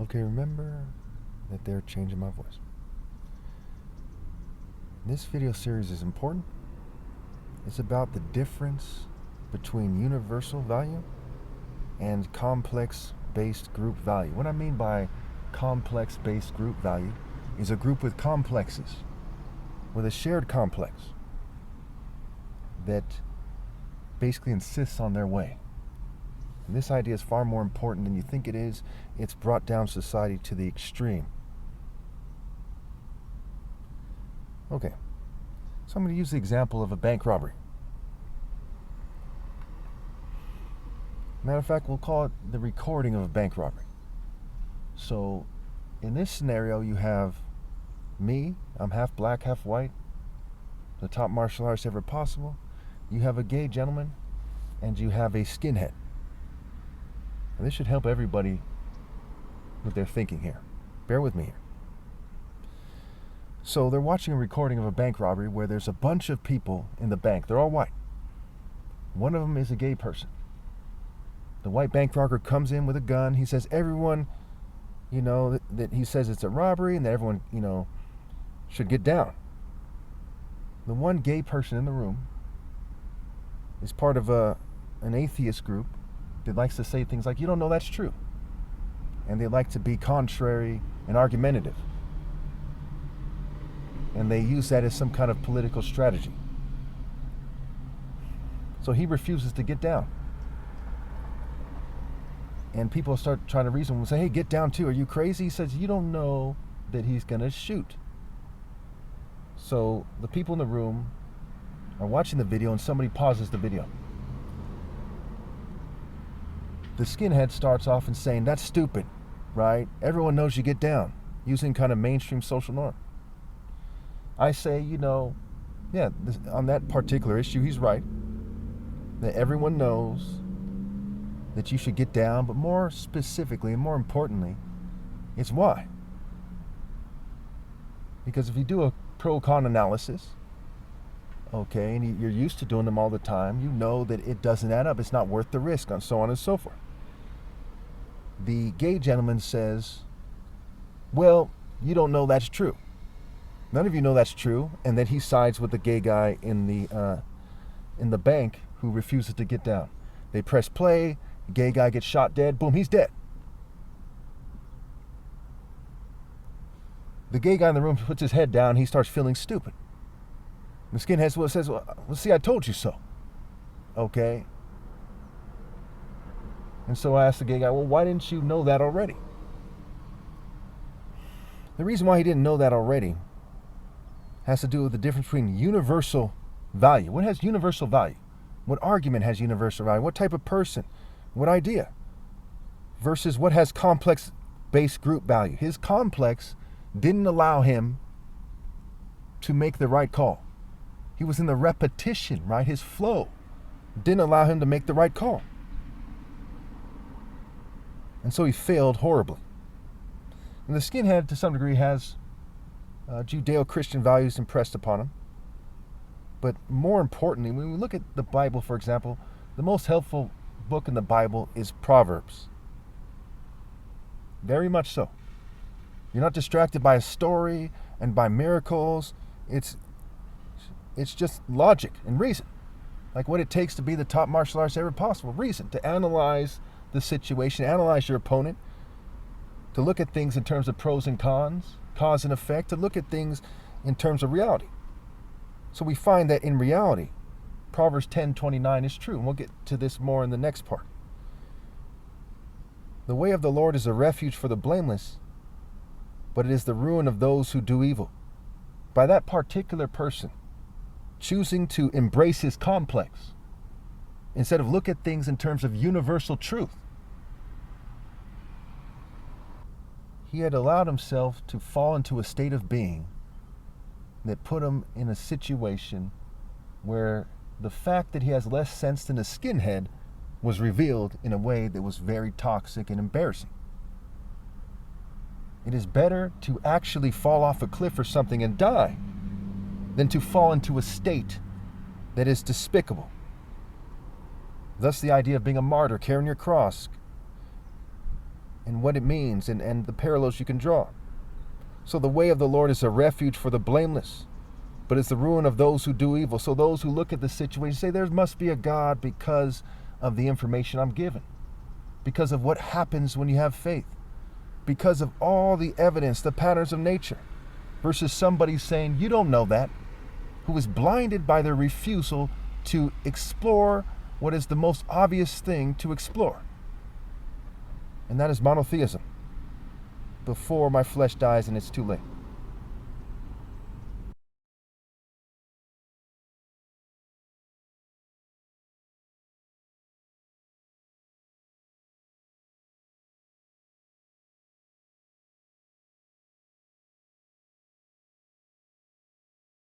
Okay, remember that they're changing my voice. This video series is important. It's about the difference between universal value and complex-based group value. What I mean by complex-based group value is a group with complexes, with a shared complex that basically insists on their way. And this idea is far more important than you think it is. It's brought down society to the extreme. Okay, so I'm going to use the example of a bank robbery. Matter of fact, we'll call it the recording of a bank robbery. So in this scenario, you have me, I'm half black, half white, the top martial artist ever possible. You have a gay gentleman, and you have a skinhead. And this should help everybody with their thinking here. Bear with me here. So they're watching a recording of a bank robbery where there's a bunch of people in the bank. They're all white. One of them is a gay person. The white bank robber comes in with a gun. He says everyone, that he says it's a robbery and that everyone, should get down. The one gay person in the room is part of an atheist group that likes to say things like, you don't know that's true. And they like to be contrary and argumentative. And they use that as some kind of political strategy. So he refuses to get down. And people start trying to reason with him and say, hey, get down too. Are you crazy? He says, you don't know that he's going to shoot. So the people in the room are watching the video and somebody pauses the video. The skinhead starts off and saying, that's stupid, right? Everyone knows you get down, using kind of mainstream social norm. I say, on that particular issue, he's right. That everyone knows that you should get down, but more specifically and more importantly, it's why. Because if you do a pro-con analysis, okay, and you're used to doing them all the time, you know that it doesn't add up. It's not worth the risk, and so on and so forth. The gay gentleman says, well, you don't know that's true. None of you know that's true, and that he sides with the gay guy in the bank who refuses to get down. They press play, the gay guy gets shot dead, boom, he's dead. The gay guy in the room puts his head down, he starts feeling stupid. The skinhead says, well, see, I told you so. Okay? And so I asked the gay guy, well, why didn't you know that already? The reason why he didn't know that already has to do with the difference between universal value. What has universal value? What argument has universal value? What type of person? What idea? Versus what has complex-based group value. His complex didn't allow him to make the right call. He was in the repetition, right? His flow didn't allow him to make the right call. And so he failed horribly. And the skinhead, to some degree, has Judeo-Christian values impressed upon him. But more importantly, when we look at the Bible, for example, the most helpful book in the Bible is Proverbs. Very much so. You're not distracted by a story and by miracles. It's just logic and reason. Like what it takes to be the top martial artist ever possible. Reason. To analyze the situation, analyze your opponent, to look at things in terms of pros and cons, cause and effect, to look at things in terms of reality. So we find that in reality, Proverbs 10:29 is true. And we'll get to this more in the next part. The way of the Lord is a refuge for the blameless, but it is the ruin of those who do evil. By that particular person choosing to embrace his complex instead of look at things in terms of universal truth, he had allowed himself to fall into a state of being that put him in a situation where the fact that he has less sense than a skinhead was revealed in a way that was very toxic and embarrassing. It is better to actually fall off a cliff or something and die than to fall into a state that is despicable. Thus the idea of being a martyr, carrying your cross, and what it means and the parallels you can draw. So the way of the Lord is a refuge for the blameless, but it's the ruin of those who do evil. So those who look at the situation say there must be a God because of the information I'm given, because of what happens when you have faith, because of all the evidence, the patterns of nature, versus somebody saying you don't know that, who is blinded by their refusal to explore what is the most obvious thing to explore. And that is monotheism. Before my flesh dies and it's too late.